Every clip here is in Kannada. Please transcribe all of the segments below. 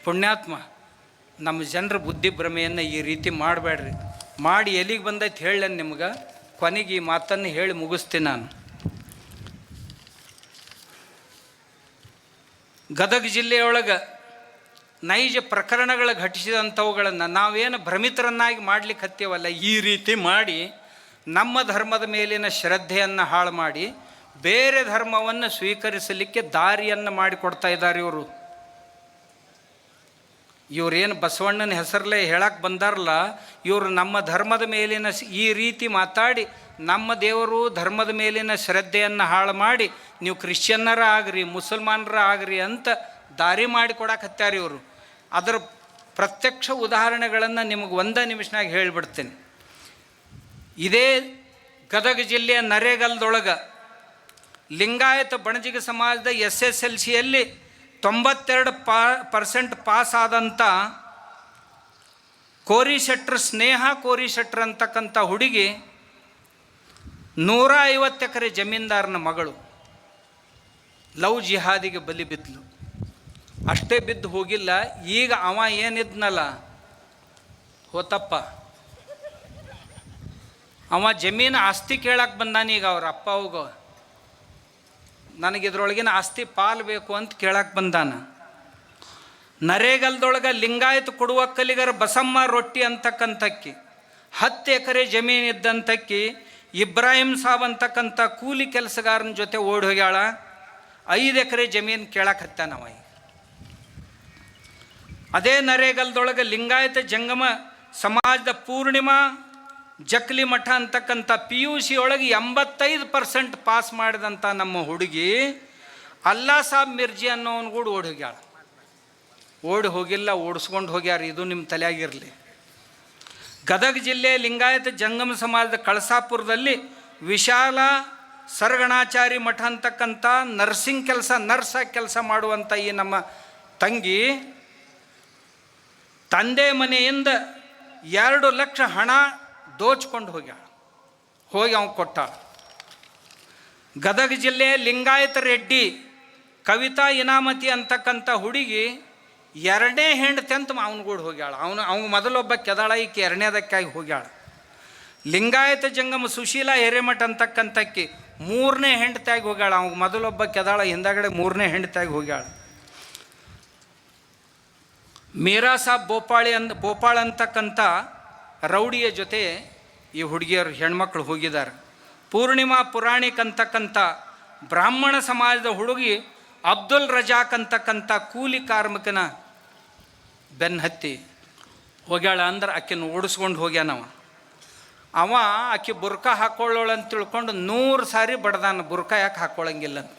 ಪುಣ್ಯಾತ್ಮ, ನಮ್ಮ ಜನರ ಬುದ್ಧಿ ಭ್ರಮೆಯನ್ನು ಈ ರೀತಿ ಮಾಡಬೇಡ್ರಿ. ಮಾಡಿ ಎಲ್ಲಿಗೆ ಬಂದೈತೆ ಹೇಳ ನಿಮ್ಗೆ. ಕೊನೆಗೆ ಈ ಮಾತನ್ನು ಹೇಳಿ ಮುಗಿಸ್ತೀನಿ ನಾನು. ಗದಗ ಜಿಲ್ಲೆಯೊಳಗೆ ನೈಜ ಪ್ರಕರಣಗಳು ಘಟಿಸಿದಂಥವುಗಳನ್ನು ನಾವೇನು ಭ್ರಮಿತರನ್ನಾಗಿ ಮಾಡ್ಲಿಕ್ಕೆ ಹತ್ಯವಲ್ಲ, ಈ ರೀತಿ ಮಾಡಿ ನಮ್ಮ ಧರ್ಮದ ಮೇಲಿನ ಶ್ರದ್ಧೆಯನ್ನು ಹಾಳು ಮಾಡಿ ಬೇರೆ ಧರ್ಮವನ್ನು ಸ್ವೀಕರಿಸಲಿಕ್ಕೆ ದಾರಿಯನ್ನು ಮಾಡಿಕೊಡ್ತಾ ಇದ್ದಾರೆ ಇವರು. ಇವರೇನು ಬಸವಣ್ಣನ ಹೆಸರಲ್ಲೇ ಹೇಳಕ್ಕೆ ಬಂದಾರಲ್ಲ, ಇವರು ನಮ್ಮ ಧರ್ಮದ ಮೇಲಿನ ಈ ರೀತಿ ಮಾತಾಡಿ ನಮ್ಮ ದೇವರು ಧರ್ಮದ ಮೇಲಿನ ಶ್ರದ್ಧೆಯನ್ನು ಹಾಳು ಮಾಡಿ ನೀವು ಕ್ರಿಶ್ಚಿಯನ್ನರ ಆಗ್ರಿ, ಮುಸಲ್ಮಾನರ ಆಗ್ರಿ ಅಂತ ದಾರಿ ಮಾಡಿಕೊಡಕ್ಕೆ ಹತ್ಯಾರ ಇವರು. ಅದರ ಪ್ರತ್ಯಕ್ಷ ಉದಾಹರಣೆಗಳನ್ನು ನಿಮಗೆ ಒಂದೇ ನಿಮಿಷನಾಗ ಹೇಳಿಬಿಡ್ತೀನಿ. ಇದೇ ಗದಗ ಜಿಲ್ಲೆಯ ನರೇಗಲ್ದೊಳಗೆ ಲಿಂಗಾಯತ ಬಣಜಿಗ ಸಮಾಜದ SSLCಯಲ್ಲಿ 92% ಪಾಸ್ ಆದಂಥ ಕೋರಿಶೆಟ್ರ್, ಸ್ನೇಹ ಕೋರಿಶೆಟ್ರ್ ಅಂತಕ್ಕಂಥ ಹುಡುಗಿ 150 ಎಕರೆ ಜಮೀನ್ದಾರನ ಮಗಳು ಲವ್ ಜಿಹಾದಿಗೆ ಬಲಿ ಬಿದ್ದಲು. ಅಷ್ಟೇ ಬಿದ್ದು ಹೋಗಿಲ್ಲ, ಈಗ ಅವ ಏನಿದ್ನಲ್ಲ ಹೋತಪ್ಪ, ಅವ ಜಮೀನು ಆಸ್ತಿ ಕೇಳಕ್ಕೆ ಬಂದಾನೀಗ ಅವ್ರ ಅಪ್ಪ ಹೋಗೋ, ನನಗಿದ್ರೊಳಗಿನ ಆಸ್ತಿ ಪಾಲು ಬೇಕು ಅಂತ ಕೇಳಕ್ಕೆ ಬಂದಾನ. ನರೇಗಲ್ದೊಳಗೆ ಲಿಂಗಾಯತ ಕೊಡುವ ಕಲಿಗರ ಬಸಮ್ಮ ರೊಟ್ಟಿ ಅಂತಕ್ಕಂಥಕ್ಕಿ 10 ಎಕರೆ ಜಮೀನು ಇದ್ದಂಥಕ್ಕಿ ಇಬ್ರಾಹಿಂ ಸಾಬ್ ಅಂತಕ್ಕಂಥ ಕೂಲಿ ಕೆಲಸಗಾರನ ಜೊತೆ ಓಡಿ ಹೋಗ್ಯಾಳ. 5 ಎಕರೆ ಜಮೀನು ಕೇಳಕ್ಕೆ ಹತ್ತಾನವ. ಅದೇ ನರೇಗಲ್ದೊಳಗೆ ಲಿಂಗಾಯತ ಜಂಗಮ ಸಮಾಜದ ಪೂರ್ಣಿಮಾ ಜಕ್ಲಿ ಮಠ ಅಂತಕ್ಕಂಥ PUC ಒಳಗೆ 85% ಪಾಸ್ ಮಾಡಿದಂಥ ನಮ್ಮ ಹುಡುಗಿ ಅಲ್ಲಾ ಸಾಬ್ ಮಿರ್ಜಿ ಅನ್ನೋವನು ಕೂಡ ಓಡಿ ಹೋಗ್ಯಾಳ. ಓಡಿ ಹೋಗಿಲ್ಲ, ಓಡಿಸ್ಕೊಂಡು ಹೋಗ್ಯಾರ. ಇದು ನಿಮ್ಮ ತಲೆಯಾಗಿರಲಿ. ಗದಗ ಜಿಲ್ಲೆ ಲಿಂಗಾಯತ ಜಂಗಮ ಸಮಾಜದ ಕಳಸಾಪುರದಲ್ಲಿ ವಿಶಾಲ ಸರಗಣಾಚಾರಿ ಮಠ ಅಂತಕ್ಕಂಥ ನರ್ಸಾಗಿ ಕೆಲಸ ಮಾಡುವಂಥ ಈ ನಮ್ಮ ತಂಗಿ ತಂದೆ ಮನೆಯಿಂದ 2 ಲಕ್ಷ ಹಣ ದೋಚ್ಕೊಂಡು ಹೋಗ್ಯಾಳ. ಹೋಗಿ ಅವ್ನು ಕೊಟ್ಟಾಳ. ಗದಗ ಜಿಲ್ಲೆ ಲಿಂಗಾಯತ ರೆಡ್ಡಿ ಕವಿತಾ ಇನಾಮತಿ ಅಂತಕ್ಕಂಥ ಹುಡುಗಿ 2ನೇ ಹೆಂಡತಿ ಅಂತ ಅವನಗೂಡು ಹೋಗ್ಯಾಳ. ಅವ್ನು ಮೊದಲೊಬ್ಬ ಕೆದಾಳ, ಈಕೆ 2ನೇದಕ್ಕಾಗಿ ಹೋಗ್ಯಾಳ. ಲಿಂಗಾಯತ ಜಂಗಮ ಸುಶೀಲಾ ಹಿರೇಮಠ ಅಂತಕ್ಕಂಥಕ್ಕಿ 3ನೇ ಹೆಂಡತಿಯಾಗಿ ಹೋಗ್ಯಾಳ. ಅವ್ನು ಮೊದಲೊಬ್ಬ ಕೆದಾಳ, ಹಿಂದಾಗಡೆ 3ನೇ ಹೆಂಡತಿಯಾಗಿ ಹೋಗ್ಯಾಳ. ಮೀರಾ ಸಾಬ್ ಬೋಪಾಳ್ ಅಂತಕ್ಕಂಥ ರೌಡಿಯ ಜೊತೆ ಈ ಹುಡುಗಿಯರು ಹೆಣ್ಮಕ್ಳು ಹೋಗಿದ್ದಾರೆ. ಪೂರ್ಣಿಮಾ ಪುರಾಣಿಕ್ ಅಂತಕ್ಕಂಥ ಬ್ರಾಹ್ಮಣ ಸಮಾಜದ ಹುಡುಗಿ ಅಬ್ದುಲ್ ರಜಾಕ್ ಅಂತಕ್ಕಂಥ ಕೂಲಿ ಕಾರ್ಮಿಕನ ಬೆನ್ನು ಹತ್ತಿ ಹೋಗ್ಯಾಳ. ಅಂದ್ರೆ ಆಕೆನ ಓಡಿಸ್ಕೊಂಡು ಹೋಗ್ಯಾನವ. ಆಕೆ ಬುರ್ಕ ಹಾಕ್ಕೊಳ್ಳೋಳು ಅಂತ ತಿಳ್ಕೊಂಡು 100 ಸಾರಿ ಬಡ್ದಾನ, ಬುರ್ಕ ಯಾಕೆ ಹಾಕ್ಕೊಳ್ಳಂಗಿಲ್ಲ ಅಂತ.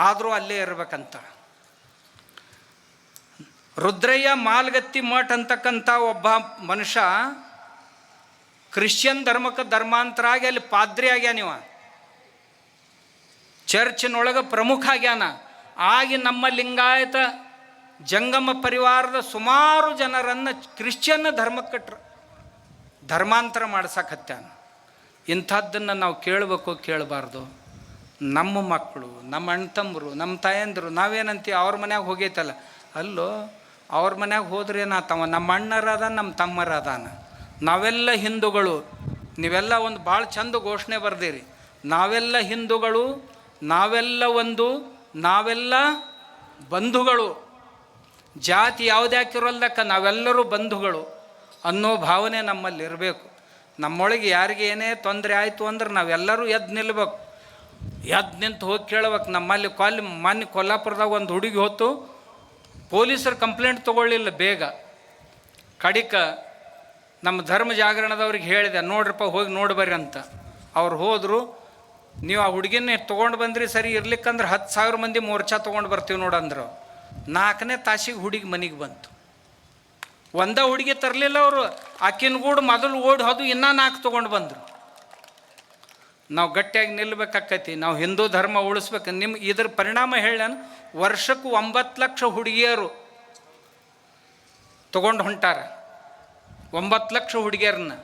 ಆದರೂ ಅಲ್ಲೇ ಇರ್ಬೇಕಂತ. ರುದ್ರಯ್ಯ ಮಾಲ್ಗತ್ತಿ ಮಠ ಅಂತಕ್ಕಂಥ ಒಬ್ಬ ಮನುಷ್ಯ ಕ್ರಿಶ್ಚಿಯನ್ ಧರ್ಮಕ್ಕೆ ಧರ್ಮಾಂತರ ಆಗಿ ಅಲ್ಲಿ ಪಾದ್ರಿ ಆಗ್ಯಾನಿವ. ಚರ್ಚಿನೊಳಗೆ ಪ್ರಮುಖ ಆಗ್ಯಾನ. ಆಗಿ ನಮ್ಮ ಲಿಂಗಾಯತ ಜಂಗಮ ಪರಿವಾರದ ಸುಮಾರು ಜನರನ್ನು ಕ್ರಿಶ್ಚಿಯನ್ ಧರ್ಮಕ್ಕೆ ಧರ್ಮಾಂತರ ಮಾಡ್ಸಕತ್ಯಾನ. ಇಂಥದ್ದನ್ನು ನಾವು ಕೇಳಬೇಕು, ಕೇಳಬಾರ್ದು. ನಮ್ಮ ಮಕ್ಕಳು, ನಮ್ಮ ಅಣ್ಣ ತಮ್ಮರು, ನಮ್ಮ ತಾಯಂದರು ನಾವೇನಂತೀವಿ, ಅವ್ರ ಮನ್ಯಾಗ ಹೋಗೈತಲ್ಲ, ಅಲ್ಲೋ ಅವ್ರ ಮನ್ಯಾಗ ಹೋದ್ರೆ ಏನಾತವ, ನಮ್ಮ ಅಣ್ಣರಾದ, ನಮ್ಮ ತಮ್ಮರಾದಾನ, ನಾವೆಲ್ಲ ಹಿಂದೂಗಳು. ನೀವೆಲ್ಲ ಒಂದು ಭಾಳ ಚಂದ ಘೋಷಣೆ ಬರ್ದಿರಿ, ನಾವೆಲ್ಲ ಹಿಂದೂಗಳು, ನಾವೆಲ್ಲ ಒಂದು, ನಾವೆಲ್ಲ ಬಂಧುಗಳು, ಜಾತಿ ಯಾವುದೇ ಹಾಕಿರೋಲ್ದಕ್ಕ ನಾವೆಲ್ಲರೂ ಬಂಧುಗಳು ಅನ್ನೋ ಭಾವನೆ ನಮ್ಮಲ್ಲಿ ಇರಬೇಕು. ನಮ್ಮೊಳಗೆ ಯಾರಿಗೆ ಏನೇ ತೊಂದರೆ ಆಯಿತು ಅಂದ್ರೆ ನಾವೆಲ್ಲರೂ ಎದ್ದು ನಿಲ್ಬೇಕು. ಎದ್ದು ನಿಂತು ಹೋಗಿ ಕೇಳ್ಬೇಕು. ನಮ್ಮಲ್ಲಿ ಮೊನ್ನೆ ಕೊಲ್ಲಾಪುರದಾಗ ಒಂದು ಹುಡುಗಿ ಹೊತ್ತು ಪೊಲೀಸರು ಕಂಪ್ಲೇಂಟ್ ತೊಗೊಳ್ಳಿಲ್ಲ ಬೇಗ. ಕಡಿಕ ನಮ್ಮ ಧರ್ಮ ಜಾಗರಣದವ್ರಿಗೆ ಹೇಳಿದೆ, ನೋಡ್ರಪ್ಪ ಹೋಗಿ ನೋಡ್ಬರ್ರಿ ಅಂತ. ಅವ್ರು ಹೋದರು. ನೀವು ಆ ಹುಡುಗಿನ ತೊಗೊಂಡು ಬಂದ್ರಿ, ಸರಿ ಇರ್ಲಿಕ್ಕಂದ್ರೆ 10,000 ಮಂದಿ ಮೋರ್ಚಾ ತೊಗೊಂಡು ಬರ್ತೀವಿ ನೋಡಂದ್ರು. 4ನೇ ತಾಸಿಗೆ ಹುಡುಗಿ ಮನೆಗೆ ಬಂತು. ಒಂದೇ ಹುಡುಗಿ ತರಲಿಲ್ಲ ಅವರು, ಆಕಿನಗೂಡು ಮೊದಲು ಓಡಿ ಹೋದು ಇನ್ನೂ 4 ತೊಗೊಂಡು ಬಂದರು. ನಾವು ಗಟ್ಟಿಯಾಗಿ ನಿಲ್ಲಬೇಕಾಕೈತಿ. ನಾವು ಹಿಂದೂ ಧರ್ಮ ಉಳಿಸ್ಬೇಕು. ಇದ್ರ ಪರಿಣಾಮ ಹೇಳ, ವರ್ಷಕ್ಕೂ 9 ಲಕ್ಷ ಹುಡುಗಿಯರು ತೊಗೊಂಡು ಹೊಂಟಾರ. 9 ಲಕ್ಷ ಹುಡುಗಿಯರನ್ನ.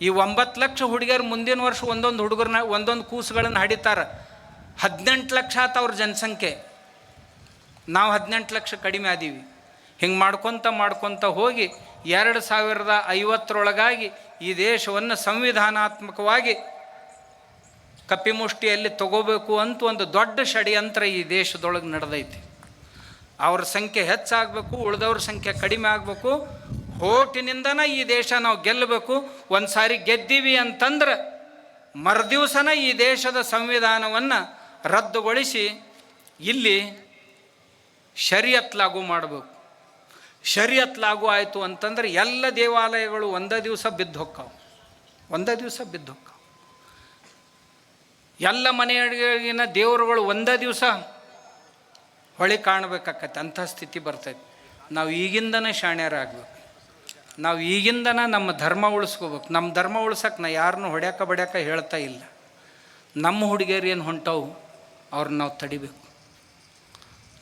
ಈ 9 ಲಕ್ಷ ಹುಡುಗಿಯರು ಮುಂದಿನ ವರ್ಷ ಒಂದೊಂದು ಹುಡುಗರನ್ನ, ಒಂದೊಂದು ಕೂಸುಗಳನ್ನು ಹಡಿತಾರೆ. 18 ಲಕ್ಷ ಆತ ಅವ್ರ ಜನಸಂಖ್ಯೆ. ನಾವು 18 ಲಕ್ಷ ಕಡಿಮೆ ಆದೀವಿ. ಹಿಂಗೆ ಮಾಡ್ಕೊತ ಹೋಗಿ 2050 ಈ ದೇಶವನ್ನು ಸಂವಿಧಾನಾತ್ಮಕವಾಗಿ ಕಪಿಮುಷ್ಟಿಯಲ್ಲಿ ತಗೋಬೇಕು ಅಂತ ಒಂದು ದೊಡ್ಡ ಷಡ್ಯಂತ್ರ ಈ ದೇಶದೊಳಗೆ ನಡೆದೈತಿ. ಅವ್ರ ಸಂಖ್ಯೆ ಹೆಚ್ಚಾಗಬೇಕು, ಉಳಿದವ್ರ ಸಂಖ್ಯೆ ಕಡಿಮೆ ಆಗಬೇಕು, ಓಟಿನಿಂದನ ಈ ದೇಶ ನಾವು ಗೆಲ್ಲಬೇಕು. ಒಂದು ಸಾರಿ ಗೆದ್ದೀವಿ ಅಂತಂದ್ರೆ ಮರುದಿವಸನ ಈ ದೇಶದ ಸಂವಿಧಾನವನ್ನು ರದ್ದುಗೊಳಿಸಿ ಇಲ್ಲಿ ಶರಿಯತ್ ಲಾಗು ಮಾಡಬೇಕು. ಶರಿಯತ್ ಲಾಗು ಆಯಿತು ಅಂತಂದ್ರೆ ಎಲ್ಲ ದೇವಾಲಯಗಳು ಒಂದೇ ದಿವಸ ಬಿದ್ದು ಹೊಕ್ಕಾವು. ಎಲ್ಲ ಮನೆಯೊಳಗಿನ ದೇವರುಗಳು ಒಂದೇ ದಿವಸ ಹೊಳಿ ಕಾಣಬೇಕಾಕತ್ತೆ. ಅಂಥ ಸ್ಥಿತಿ ಬರ್ತೈತೆ. ನಾವು ಈಗಿಂದನೇ ಶಾಣ್ಯರಾಗಬೇಕು. ನಾವು ಈಗಿಂದನ ನಮ್ಮ ಧರ್ಮ ಉಳಿಸ್ಕೋಬೇಕು. ನಮ್ಮ ಧರ್ಮ ಉಳ್ಸಕ್ಕೆ ನಾ ಯಾರನ್ನೂ ಹೊಡ್ಯಾಕ ಹೇಳ್ತಾ ಇಲ್ಲ. ನಮ್ಮ ಹುಡುಗಿಯರು ಏನು ಹೊಂಟವು ಅವ್ರನ್ನ ನಾವು ತಡಿಬೇಕು.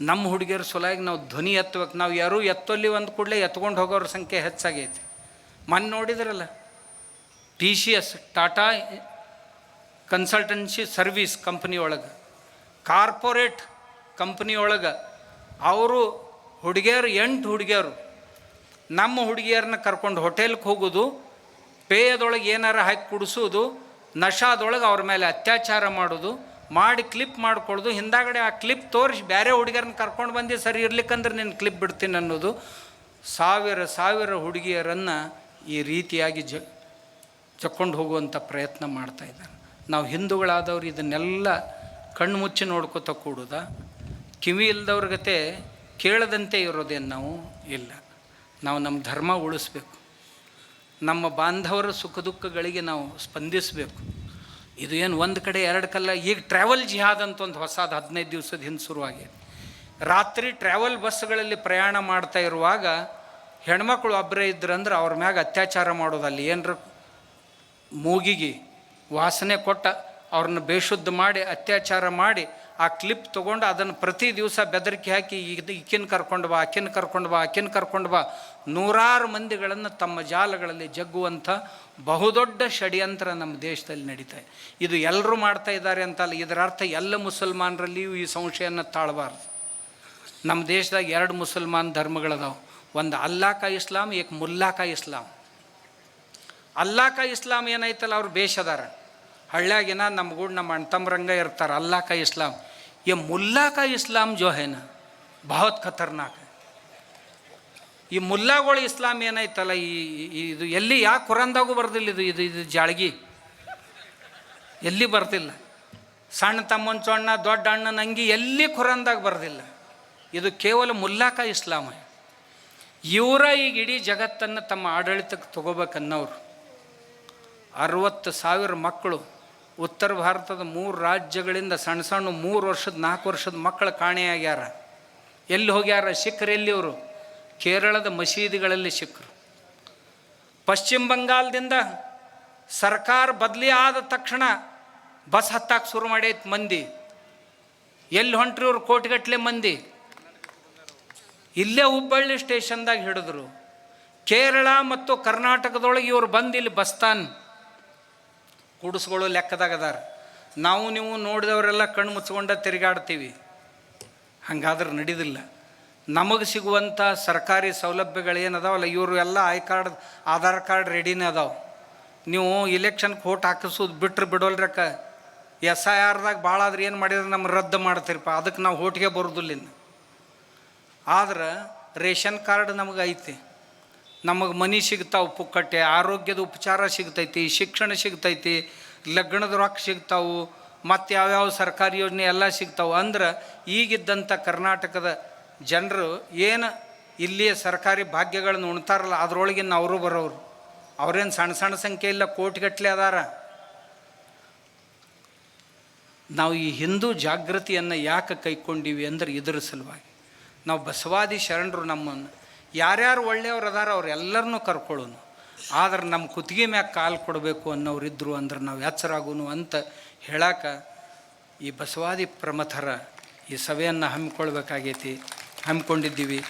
ನಮ್ಮ ಹುಡುಗಿಯರ ಸಲುವಾಗಿ ನಾವು ಧ್ವನಿ ಎತ್ತಬೇಕು. ನಾವು ಯಾರೂ ಎತ್ತಲ್ಲಿ ಒಂದು ಕೂಡಲೇ ಎತ್ಕೊಂಡು ಹೋಗೋರ ಸಂಖ್ಯೆ ಹೆಚ್ಚಾಗೈತಿ. ಮೊನ್ನೆ ನೋಡಿದ್ರಲ್ಲ, TCS Tata consultancy service company ಒಳಗೆ, ಕಾರ್ಪೊರೇಟ್ ಕಂಪ್ನಿ ಒಳಗೆ ಅವರು ಹುಡುಗಿಯರು 8 ಹುಡುಗಿಯರು ನಮ್ಮ ಹುಡುಗಿಯರನ್ನ ಕರ್ಕೊಂಡು ಹೋಟೆಲ್ಗೆ ಹೋಗೋದು, ಪೇಯದೊಳಗೆ ಏನಾರ ಹಾಕಿ ಕುಡಿಸೋದು, ನಶಾದೊಳಗೆ ಅವ್ರ ಮೇಲೆ ಅತ್ಯಾಚಾರ ಮಾಡೋದು, ಮಾಡಿ ಕ್ಲಿಪ್ ಮಾಡ್ಕೊಳ್ಳೋದು, ಹಿಂದಾಗಡೆ ಆ ಕ್ಲಿಪ್ ತೋರಿಸಿ ಬೇರೆ ಹುಡುಗಿಯರನ್ನ ಕರ್ಕೊಂಡು ಬಂದು ಸರಿ ಇರ್ಲಿಕ್ಕಂದ್ರೆ ನೀನು ಕ್ಲಿಪ್ ಬಿಡ್ತೀನಿ ಅನ್ನೋದು. ಸಾವಿರ ಹುಡುಗಿಯರನ್ನು ಈ ರೀತಿಯಾಗಿ ಜಕ್ಕೊಂಡು ಹೋಗುವಂಥ ಪ್ರಯತ್ನ ಮಾಡ್ತಾಯಿದ್ದಾರೆ. ನಾವು ಹಿಂದೂಗಳಾದವ್ರು ಇದನ್ನೆಲ್ಲ ಕಣ್ಣು ಮುಚ್ಚಿ ನೋಡ್ಕೋತ ಕೂಡುದ, ಕಿವಿ ಇಲ್ದವ್ರ ಗತೆ ಕೇಳದಂತೆ ಇರೋದೇನು ನಾವು ಇಲ್ಲ. ನಾವು ನಮ್ಮ ಧರ್ಮ ಉಳಿಸ್ಬೇಕು. ನಮ್ಮ ಬಾಂಧವರ ಸುಖ ದುಃಖಗಳಿಗೆ ನಾವು ಸ್ಪಂದಿಸಬೇಕು. ಇದು ಏನು ಒಂದು ಕಡೆ 2 ಕಲ್ಲ. ಈಗ ಟ್ರಾವೆಲ್ ಜಿಹಾದ್ ಅಂತ ಒಂದು ಹೊಸದು 15 ದಿವಸದ ಹಿಂದೆ ಶುರುವಾಗಿದೆ. ರಾತ್ರಿ ಟ್ರಾವೆಲ್ ಬಸ್ಗಳಲ್ಲಿ ಪ್ರಯಾಣ ಮಾಡ್ತಾ ಇರುವಾಗ ಹೆಣ್ಮಕ್ಳು ಒಬ್ಬರೇ ಇದ್ರಂದ್ರೆ ಅವ್ರ ಮ್ಯಾಗ ಅತ್ಯಾಚಾರ ಮಾಡೋದು. ಅಲ್ಲಿ ಏನರ ಮೂಗಿಗೆ ವಾಸನೆ ಕೊಟ್ಟ ಅವ್ರನ್ನ ಬೇಶುದ್ಧ ಮಾಡಿ ಅತ್ಯಾಚಾರ ಮಾಡಿ ಆ ಕ್ಲಿಪ್ ತೊಗೊಂಡು ಅದನ್ನು ಪ್ರತಿ ದಿವಸ ಬೆದರಿಕೆ ಹಾಕಿ ಈಕಿನ ಕರ್ಕೊಂಡು ಬಾ, ಆಕಿನ ಕರ್ಕೊಂಡು ಬಾ ನೂರಾರು ಮಂದಿಗಳನ್ನು ತಮ್ಮ ಜಾಲಗಳಲ್ಲಿ ಜಗ್ಗುವಂಥ ಬಹುದೊಡ್ಡ ಷಡ್ಯಂತ್ರ ನಮ್ಮ ದೇಶದಲ್ಲಿ ನಡೀತಾ ಇದೆ. ಇದು ಎಲ್ಲರೂ ಮಾಡ್ತಾ ಇದ್ದಾರೆ ಅಂತಲ್ಲ. ಇದರ ಅರ್ಥ ಎಲ್ಲ ಮುಸಲ್ಮಾನರಲ್ಲಿಯೂ ಈ ಸಂಶಯನ ತಾಳಬಾರ್ದು. ನಮ್ಮ ದೇಶದಾಗ 2 ಮುಸಲ್ಮಾನ್ ಧರ್ಮಗಳದಾವೆ. ಒಂದು ಅಲ್ಲಾಕ ಇಸ್ಲಾಂ, ಏಕ್ ಮುಲ್ಲಾಕ ಇಸ್ಲಾಂ. ಅಲ್ಲಾಕ ಇಸ್ಲಾಂ ಏನೈತಲ್ಲ ಅವ್ರು ಬೇಷದಾರ, ಹಳ್ಳ್ಯಾಗಿನ ನಮ್ಮ ಗೂಡು ನಮ್ಮ ಅಣ್ತಮ್ರಂಗ ಇರ್ತಾರೆ. ಅಲ್ಲಾಕ ಇಸ್ಲಾಂ, ये मुल्ला का इस्लाम जो है ना बहुत खतरनाक है. ಈ ಮುಲ್ಲಾಗಳು ಇಸ್ಲಾಂ ಏನೈತಲ್ಲ, ಇದು ಎಲ್ಲಿ ಯಾಕೆ ಕುರಾನ್ದಾಗೂ ಬರ್ದಿಲ್ಲ. ಇದು ಜಾಳ್ಗಿ ಎಲ್ಲಿ ಬರ್ತಿಲ್ಲ. ಸಣ್ಣ ತಮ್ಮನ ಚೊಣ್ಣ, ದೊಡ್ಡ ಅಣ್ಣನ ಅಂಗಿ ಎಲ್ಲಿ ಕುರಾನ್ದಾಗ ಬರ್ದಿಲ್ಲ. ಇದು ಕೇವಲ ಮುಲ್ಲಾಕ ಇಸ್ಲಾಂ. ಇವರ ಈಗ ಇಡೀ ಜಗತ್ತನ್ನು ತಮ್ಮ ಆಡಳಿತಕ್ಕೆ ತಗೋಬೇಕನ್ನೋರು. 60,000 ಮಕ್ಕಳು ಉತ್ತರ ಭಾರತದ 3 ರಾಜ್ಯಗಳಿಂದ ಸಣ್ಣ 3 ವರ್ಷದ 4 ವರ್ಷದ ಮಕ್ಕಳು ಕಾಣೆಯಾಗ್ಯಾರ. ಎಲ್ಲಿ ಹೋಗ್ಯಾರ? ಸಿಖ್ರು ಎಲ್ಲಿ? ಅವರು ಕೇರಳದ ಮಸೀದಿಗಳಲ್ಲಿ ಸಿಖ್ರು. ಪಶ್ಚಿಮ ಬಂಗಾಳದಿಂದ ಸರ್ಕಾರ ಬದಲಿ ಆದ ತಕ್ಷಣ ಬಸ್ ಹತ್ತಾಕ ಶುರು ಮಾಡೈತೆ ಮಂದಿ. ಎಲ್ಲಿ ಹೊಂಟ್ರಿ ಇವ್ರು? ಕೋಟಿಗಟ್ಟಲೆ ಮಂದಿ ಇಲ್ಲೇ ಹುಬ್ಬಳ್ಳಿ ಸ್ಟೇಷನ್ದಾಗ ಹಿಡಿದ್ರು. ಕೇರಳ ಮತ್ತು ಕರ್ನಾಟಕದೊಳಗೆ ಇವ್ರು ಬಂದು ಇಲ್ಲಿ ಬಸ್ತಾನ್ ಕೂಡಿಸ್ಕೊಳ್ಳೋ ಲೆಕ್ಕದಾಗ ಅದಾರ. ನೀವು ನೋಡಿದವರೆಲ್ಲ ಕಣ್ಣು ಮುಚ್ಕೊಂಡ ತಿರುಗಾಡ್ತೀವಿ. ಹಂಗಾದ್ರೆ ನಡೀದಿಲ್ಲ. ನಮಗೆ ಸಿಗುವಂಥ ಸರ್ಕಾರಿ ಸೌಲಭ್ಯಗಳೇನದಾವಲ್ಲ, ಇವರು ಎಲ್ಲ ಆಧಾರ್ ಕಾರ್ಡ್ ರೆಡಿನೇ ಅದಾವೆ. ನೀವು ಇಲೆಕ್ಷನ್ಗೆ ವೋಟ್ ಹಾಕಿಸೋದು ಬಿಟ್ಟರೆ ಬಿಡೋಲ್ರಕ್ಕ. SIRದಾಗ ಭಾಳ ಆದ್ರೆ ಏನು ಮಾಡಿದ್ರೆ ನಮ್ಗೆ ರದ್ದು ಮಾಡ್ತೀರಪ್ಪ, ಅದಕ್ಕೆ ನಾವು ಓಟಿಗೆ ಬರೋದಿಲ್ಲ. ಆದ್ರೆ ರೇಷನ್ ಕಾರ್ಡ್ ನಮಗೆ ಐತಿ, ನಮಗೆ ಮನೆ ಸಿಗ್ತಾವೆ ಪುಕ್ಕಟ್ಟೆ, ಆರೋಗ್ಯದ ಉಪಚಾರ ಸಿಗ್ತೈತಿ, ಶಿಕ್ಷಣ ಸಿಗ್ತೈತಿ, ಲಗ್ನದ ರೊಕ್ಕ ಸಿಗ್ತಾವು, ಮತ್ತು ಯಾವ್ಯಾವ ಸರ್ಕಾರಿ ಯೋಜನೆ ಎಲ್ಲ ಸಿಗ್ತಾವೆ. ಅಂದ್ರೆ ಈಗಿದ್ದಂಥ ಕರ್ನಾಟಕದ ಜನರು ಏನು ಇಲ್ಲಿಯ ಸರ್ಕಾರಿ ಭಾಗ್ಯಗಳನ್ನು ಉಣ್ತಾರಲ್ಲ, ಅದರೊಳಗಿನ ಅವರು ಬರೋರು. ಅವ್ರೇನು ಸಣ್ಣ ಸಂಖ್ಯೆ ಇಲ್ಲ, ಕೋಟಿಗಟ್ಟಲೆ ಅದಾರ. ನಾವು ಈ ಹಿಂದೂ ಜಾಗೃತಿಯನ್ನು ಯಾಕೆ ಕೈಗೊಂಡೀವಿ ಅಂದ್ರೆ ಇದರ ಸಲುವಾಗಿ. ನಾವು ಬಸವಾದಿ ಶರಣರು ನಮ್ಮನ್ನು ಯಾರ್ಯಾರು ಒಳ್ಳೆಯವ್ರು ಅದಾರ ಅವರೆಲ್ಲರನ್ನೂ ಕರ್ಕೊಳ್ಳೋನು. ಆದ್ರೆ ನಮ್ಮ ಕುತ್ತಿಗೆ ಮ್ಯಾಗ ಕಾಲು ಕೊಡಬೇಕು ಅನ್ನೋರಿದ್ದರು ಅಂದ್ರೆ ನಾವು ಎಚ್ಚರಾಗೋನು ಅಂತ ಹೇಳಾಕ ಈ ಬಸವಾದಿ ಪ್ರಮಥರ ಈ ಸಭೆಯನ್ನು ಹಮ್ಮಿಕೊಂಡಿದ್ದೀವಿ.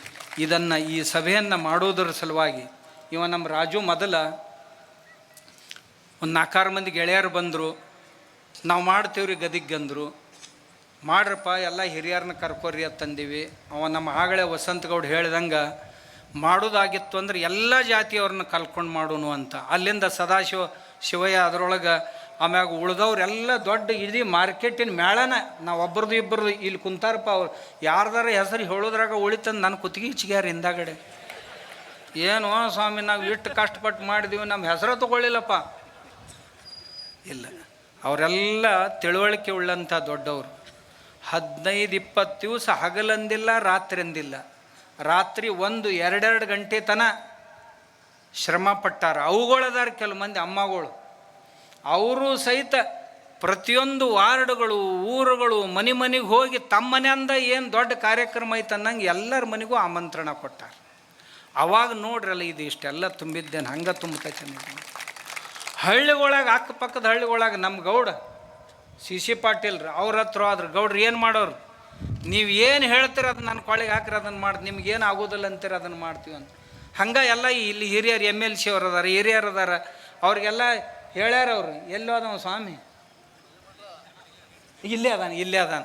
ಈ ಸಭೆಯನ್ನು ಮಾಡೋದರ ಸಲುವಾಗಿ ನಮ್ಮ ರಾಜು ಮೊದಲ ಒಂದು 4 ಮಂದಿ ಗೆಳೆಯರು ಬಂದರು. ನಾವು ಮಾಡ್ತೀವ್ರಿ ಗದಿಗೆ ಅಂದರು. ಮಾಡ್ರಪ್ಪ ಎಲ್ಲ ಹಿರಿಯರನ್ನ ಕರ್ಕೋರಿ ಅಂತಂದೀವಿ. ನಮ್ಮ ಆಗಳೇ ವಸಂತಗೌಡ ಹೇಳ್ದಂಗೆ ಮಾಡೋದಾಗಿತ್ತು ಅಂದ್ರೆ ಎಲ್ಲ ಜಾತಿಯವ್ರನ್ನ ಕಲ್ಕೊಂಡು ಮಾಡೋನು ಅಂತ. ಅಲ್ಲಿಂದ ಶಿವಯ್ಯ ಅದರೊಳಗೆ ಆಮ್ಯಾಗ ಉಳ್ದವ್ರೆಲ್ಲ ದೊಡ್ಡ ಇಡೀ ಮಾರ್ಕೆಟಿನ ಮೇಳನ ನಾವು ಒಬ್ಬರದು ಇಬ್ಬರದು ಇಲ್ಲಿ ಕುಂತಾರಪ್ಪ. ಅವ್ರು ಯಾರ್ದಾರ ಹೆಸರು ಹೇಳೋದ್ರಾಗ ಉಳಿತಂದು ನನ್ನ ಕುತ್ತಿಗೆ ಇಚ್ಚಿಗ್ಯಾರ ಹಿಂದಾಗಡೆ. ಏನು ಸ್ವಾಮಿ ನಾವು ಇಷ್ಟು ಕಷ್ಟಪಟ್ಟು ಮಾಡಿದೀವಿ, ನಮ್ಮ ಹೆಸರು ತಗೊಳ್ಳಿಲ್ಲಪ್ಪ. ಇಲ್ಲ, ಅವರೆಲ್ಲ ತಿಳುವಳಿಕೆ ಉಳ್ಳಂಥ ದೊಡ್ಡವರು. 15-20 ದಿವಸ ಹಗಲಂದಿಲ್ಲ ರಾತ್ರಿ ಅಂದಿಲ್ಲ, ರಾತ್ರಿ 1-2 ಗಂಟೆ ತನಕ ಶ್ರಮ ಪಟ್ಟಾರ. ಅವುಗಳದಾರ ಕೆಲವು ಮಂದಿ ಅಮ್ಮಗಳು, ಅವರು ಸಹಿತ ಪ್ರತಿಯೊಂದು ವಾರ್ಡ್ಗಳು, ಊರುಗಳು, ಮನೆಗೆ ಹೋಗಿ ತಮ್ಮ ಮನೆಯಿಂದ ಏನು ದೊಡ್ಡ ಕಾರ್ಯಕ್ರಮ ಐತೆ ಅನ್ನಂಗೆ ಎಲ್ಲರ ಮನೆಗೂ ಆಮಂತ್ರಣ ಕೊಟ್ಟಾರ. ಅವಾಗ ನೋಡ್ರಲ್ಲ ಇದು ಇಷ್ಟೆಲ್ಲ ತುಂಬಿದ್ದೇನೆ, ಹಂಗೆ ತುಂಬತೈತೆ. ಹಳ್ಳಿಗೊಳಗೆ ಅಕ್ಕಪಕ್ಕದ ಹಳ್ಳಿಗೊಳಗೆ ನಮ್ಮ ಗೌಡ ಸಿ ಪಾಟೀಲ್ರು ಅವ್ರ ಹತ್ರ ಆದ್ರೆ ಗೌಡ್ರು ಏನು ಮಾಡೋರು, ನೀವು ಏನು ಹೇಳ್ತೀರ ಅದನ್ನ ನನ್ನ ಕೊಳ್ಳಿಗೆ ಹಾಕಿರಿ, ಅದನ್ನು ಮಾಡ್ತೀವಿ, ನಿಮ್ಗೇನು ಆಗೋದಿಲ್ಲ ಅಂತೀರ ಅದನ್ನು ಮಾಡ್ತೀವಿ ಅಂತ. ಹಂಗೆ ಎಲ್ಲ ಇಲ್ಲಿ ಹಿರಿಯರು MLC ಅವ್ರು ಅದಾರ, ಹಿರಿಯರು ಅದಾರ, ಅವ್ರಿಗೆಲ್ಲ ಹೇಳ್ಯಾರ. ಅವರು ಎಲ್ಲೋ ಅದಾವ ಸ್ವಾಮಿ, ಇಲ್ಲೇ ಅದಾನ.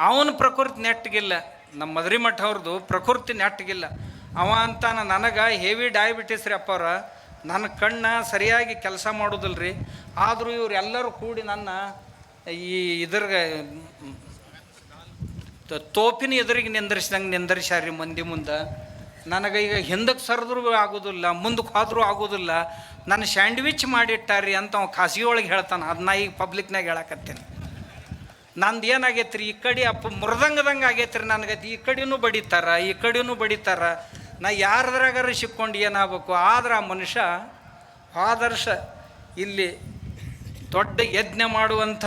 ಅವನ ಪ್ರಕೃತಿ ನೆಟ್ಟಗಿಲ್ಲ, ನಮ್ಮ ಮದ್ರಿಮಠ ಅವ್ರದ್ದು ಪ್ರಕೃತಿ ನೆಟ್ಟಗಿಲ್ಲ. ಅವ ಅಂತಾನ, ನನಗೆ ಹೆವಿ ಡಯಾಬಿಟಿಸ್ ರೀ ಅಪ್ಪವ್ರ, ನನ್ನ ಕಣ್ಣು ಸರಿಯಾಗಿ ಕೆಲಸ ಮಾಡೋದಿಲ್ರಿ. ಆದರೂ ಇವರೆಲ್ಲರೂ ಕೂಡಿ ನನ್ನ ಈ ಇದ್ರಿಗೆ ತೋಪಿನ ಎದುರಿಗೆ ನಿಂದರ್ಸ್ಯಾರ್ರಿ ಮಂದಿ ಮುಂದೆ. ನನಗೆ ಈಗ ಹಿಂದಕ್ಕೆ ಸರಿದ್ರೂ ಆಗೋದಿಲ್ಲ, ಮುಂದಕ್ಕೆ ಹೋದ್ರೂ ಆಗೋದಿಲ್ಲ, ನನ್ನ ಸ್ಯಾಂಡ್ವಿಚ್ ಮಾಡಿಟ್ಟಾರ್ರಿ ಅಂತ ಅವ ಖಾಸಗಿ ಒಳಗೆ ಹೇಳ್ತಾನೆ. ಅದನ್ನ ಈಗ ಪಬ್ಲಿಕ್ನಾಗ ಹೇಳಕತ್ತೇನೆ. ನಂದು ಏನಾಗೈತೆ ರೀ, ಈ ಕಡೆ ಮೃದಂಗದಂಗೆ ಆಗೈತೆ ರೀ ನನಗೆ. ಈ ಕಡೆನೂ ಬಡಿತಾರ, ಈ ಕಡೆನೂ ಬಡಿತಾರ. ನಾ ಯಾರದ್ರಾಗಾರ ಸಿಕ್ಕೊಂಡು ಏನಾಗಬೇಕು. ಆದ್ರೆ ಆ ಮನುಷ್ಯ ಆದರ್ಶ ಇಲ್ಲಿ ದೊಡ್ಡ ಯಜ್ಞ ಮಾಡುವಂಥ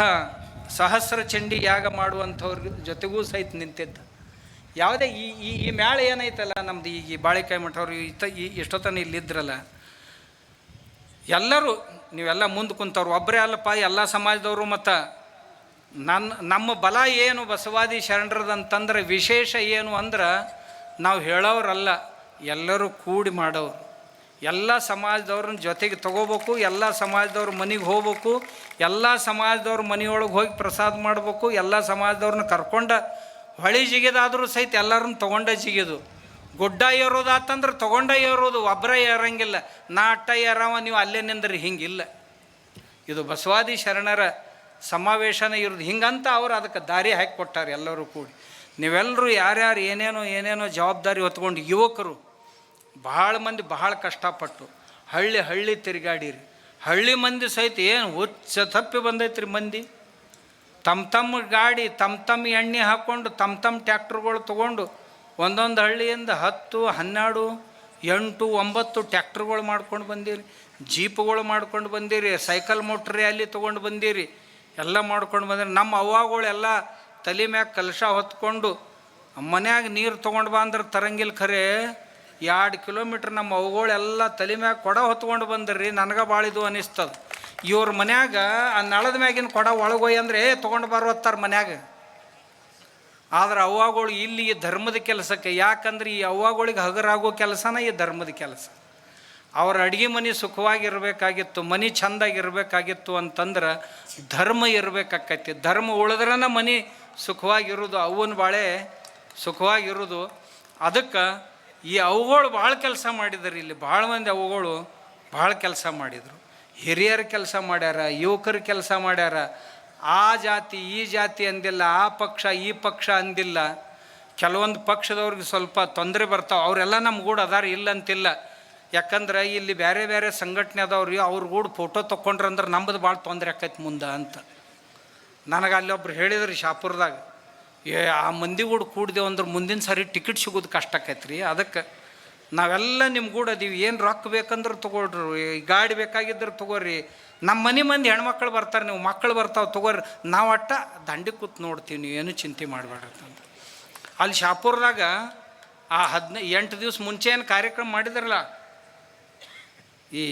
ಸಹಸ್ರ ಚಂಡಿ ಯಾಗ ಮಾಡುವಂಥವ್ರ ಜೊತೆಗೂ ಸಹಿತ ನಿಂತಿದ್ದ. ಯಾವುದೇ ಈ ಮೇಳ ಏನೈತಲ್ಲ ನಮ್ದು, ಈ ಬಾಳಿಕಾಯಿ ಮಠವ್ರು ಎಷ್ಟೊತ್ತನ ಇಲ್ಲಿದ್ರಲ್ಲ, ಎಲ್ಲರೂ ನೀವೆಲ್ಲ ಮುಂದೆ ಕುಂತವ್ರು ಒಬ್ಬರೇ ಅಲ್ಲಪ್ಪ, ಎಲ್ಲ ಸಮಾಜದವರು. ಮತ್ತು ನಮ್ಮ ಬಲ ಏನು ಬಸವಾದಿ ಶರಣರದಂತಂದ್ರೆ ವಿಶೇಷ ಏನು ಅಂದ್ರೆ ನಾವು ಹೇಳೋರಲ್ಲ, ಎಲ್ಲರೂ ಕೂಡಿ ಮಾಡೋರು. ಎಲ್ಲ ಸಮಾಜದವ್ರನ್ನ ಜೊತೆಗೆ ತೊಗೋಬೇಕು, ಎಲ್ಲ ಸಮಾಜದವ್ರ ಮನೆಗೆ ಹೋಗ್ಬೇಕು, ಎಲ್ಲ ಸಮಾಜದವ್ರ ಮನೆಯೊಳಗೆ ಹೋಗಿ ಪ್ರಸಾದ ಮಾಡ್ಬೇಕು, ಎಲ್ಲ ಸಮಾಜದವ್ರನ್ನ ಕರ್ಕೊಂಡು ಹೊಳಿ ಜಿಗಿದಾದರೂ ಸಹಿತ ಎಲ್ಲರನ್ನ ತೊಗೊಂಡೇ ಜಿಗಿದು. ಗುಡ್ಡ ಏರೋದಾತಂದ್ರೆ ತೊಗೊಂಡೇ ಏರೋದು, ಒಬ್ಬರೇ ಏರಂಗಿಲ್ಲ. ನಾ ಅಟ್ಟ ಏರವ ನೀವು ಅಲ್ಲೇ ನಿಂದ್ರಿ, ಹಿಂಗಿಲ್ಲ. ಇದು ಬಸವಾದಿ ಶರಣರ ಸಮಾವೇಶನ ಇರೋದು ಹಿಂಗಂತ ಅವರು ಅದಕ್ಕೆ ದಾರಿ ಹಾಕಿ ಕೊಟ್ಟಾರೆ. ಎಲ್ಲರೂ ಕೂಡಿ ನೀವೆಲ್ಲರೂ ಯಾರ್ಯಾರು ಏನೇನೋ ಜವಾಬ್ದಾರಿ ಹೊತ್ಕೊಂಡು ಯುವಕರು ಭಾಳ ಮಂದಿ ಭಾಳ ಕಷ್ಟಪಟ್ಟು ಹಳ್ಳಿ ತಿರುಗಾಡಿರಿ. ಹಳ್ಳಿ ಮಂದಿ ಸಹಿತ ಏನು ಹುಚ್ಚ ತಪ್ಪಿ ಬಂದೈತ್ರಿ ಮಂದಿ. ತಮ್ಮ ಗಾಡಿ, ತಮ್ಮ ಎಣ್ಣೆ ಹಾಕ್ಕೊಂಡು ತಮ್ಮ ಟ್ಯಾಕ್ಟ್ರುಗಳು ತೊಗೊಂಡು ಒಂದೊಂದು ಹಳ್ಳಿಯಿಂದ 10, 12, 8, 9 ಟ್ಯಾಕ್ಟ್ರುಗಳು ಮಾಡ್ಕೊಂಡು ಬಂದಿರಿ, ಜೀಪುಗಳು ಮಾಡ್ಕೊಂಡು ಬಂದಿರಿ, ಸೈಕಲ್ ಮೋಟ್ರ್ ರ್ಯಾಲಿ ತೊಗೊಂಡು ಬಂದಿರಿ, ಎಲ್ಲ ಮಾಡ್ಕೊಂಡು ಬಂದಿರಿ. ನಮ್ಮ ಅವ್ವಗಳೆಲ್ಲ ತಲೆ ಮ್ಯಾಗ ಕಲಶ ಹೊತ್ಕೊಂಡು ಮನ್ಯಾಗ ನೀರು ತೊಗೊಂಡು ಬಾ ಅಂದ್ರೆ ತರಂಗಿಲ್ಲ. ಖರೆ 2 ಕಿಲೋಮೀಟ್ರ್ ನಮ್ಮ ಅವುಗಳೆಲ್ಲ ತಲೆ ಮ್ಯಾಗ ಕೊಡ ಹೊತ್ಕೊಂಡು ಬಂದ್ರಿ. ನನಗೆ ಭಾಳಿದು ಅನಿಸ್ತದ. ಇವ್ರ ಮನ್ಯಾಗ ಆ ನಳದ ಮ್ಯಾಗಿನ ಕೊಡ ಒಳಗೋಯ್ ಅಂದರೆ ತೊಗೊಂಡು ಬರುವತ್ತಾರ ಮನ್ಯಾಗ. ಆದ್ರೆ ಅವ್ವಗಳು ಇಲ್ಲಿ ಈ ಧರ್ಮದ ಕೆಲಸಕ್ಕೆ, ಯಾಕಂದ್ರೆ ಈ ಅವ್ವಗಳಿಗೆ ಹಗರಾಗೋ ಕೆಲಸನ ಈ ಧರ್ಮದ ಕೆಲಸ. ಅವ್ರ ಅಡುಗೆ ಮನೆ ಸುಖವಾಗಿರ್ಬೇಕಾಗಿತ್ತು, ಮನೆ ಚೆಂದಾಗಿರ್ಬೇಕಾಗಿತ್ತು ಅಂತಂದ್ರೆ ಧರ್ಮ ಇರಬೇಕಾಕೈತಿ. ಧರ್ಮ ಉಳಿದ್ರನ ಮನೆ ಸುಖವಾಗಿರೋದು, ಅವ್ವನ ಬಾಳೆ ಸುಖವಾಗಿರೋದು. ಅದಕ್ಕೆ ಈ ಅವುಗಳು ಭಾಳ ಕೆಲಸ ಮಾಡಿದ್ರು. ಇಲ್ಲಿ ಭಾಳ ಮಂದಿ ಅವುಗಳು ಭಾಳ ಕೆಲಸ ಮಾಡಿದರು. ಹಿರಿಯರು ಕೆಲಸ ಮಾಡ್ಯಾರ, ಯುವಕರು ಕೆಲಸ ಮಾಡ್ಯಾರ. ಆ ಜಾತಿ ಈ ಜಾತಿ ಅಂದಿಲ್ಲ, ಆ ಪಕ್ಷ ಈ ಪಕ್ಷ ಅಂದಿಲ್ಲ. ಕೆಲವೊಂದು ಪಕ್ಷದವ್ರಿಗೆ ಸ್ವಲ್ಪ ತೊಂದರೆ ಬರ್ತಾವೆ, ಅವರೆಲ್ಲ ನಮ್ಮ ಗೂಡು ಅದಾರ ಇಲ್ಲಂತಿಲ್ಲ. ಯಾಕಂದ್ರೆ ಇಲ್ಲಿ ಬೇರೆ ಸಂಘಟನೆ ಅದಾವ್ರಿ, ಅವ್ರ ಗೂಡು ಫೋಟೋ ತೊಗೊಂಡ್ರಂದ್ರೆ ನಮ್ಮದು ಭಾಳ ತೊಂದರೆ ಆಕೈತಿ ಮುಂದೆ ಅಂತ. ನನಗೆ ಅಲ್ಲೊಬ್ರು ಹೇಳಿದ್ರಿ ಶಾಪುರದಾಗ, ಆ ಮಂದಿ ಗೂಡು ಕೂಡಿದೆವು ಅಂದ್ರೆ ಮುಂದಿನ ಸಾರಿ ಟಿಕೆಟ್ ಸಿಗೋದು ಕಷ್ಟ ಆಕೈತ್ರಿ. ಅದಕ್ಕೆ ನಾವೆಲ್ಲ ನಿಮ್ಮ ಗೂಡು ಅದೀವಿ, ಏನು ರೊಕ್ಕ ಬೇಕಂದ್ರೆ ತೊಗೊಳ್ರಿ, ಗಾಡಿ ಬೇಕಾಗಿದ್ರೆ ತೊಗೋರಿ, ನಮ್ಮ ಮನೆ ಹೆಣ್ಮಕ್ಳು ಬರ್ತಾರೆ, ನೀವು ಮಕ್ಕಳು ಬರ್ತಾವೆ ತೊಗೋರಿ, ನಾವು ಅಟ್ಟ ದಂಡಿ ಕೂತ್ ನೋಡ್ತೀವಿ, ನೀವು ಏನು ಚಿಂತೆ ಮಾಡಬೇಡಂತ. ಅಲ್ಲಿ ಶಾಪುರದಾಗ ಆ 8 ದಿವಸ ಮುಂಚೆ ಏನು ಕಾರ್ಯಕ್ರಮ ಮಾಡಿದ್ರಲ್ಲ ಈ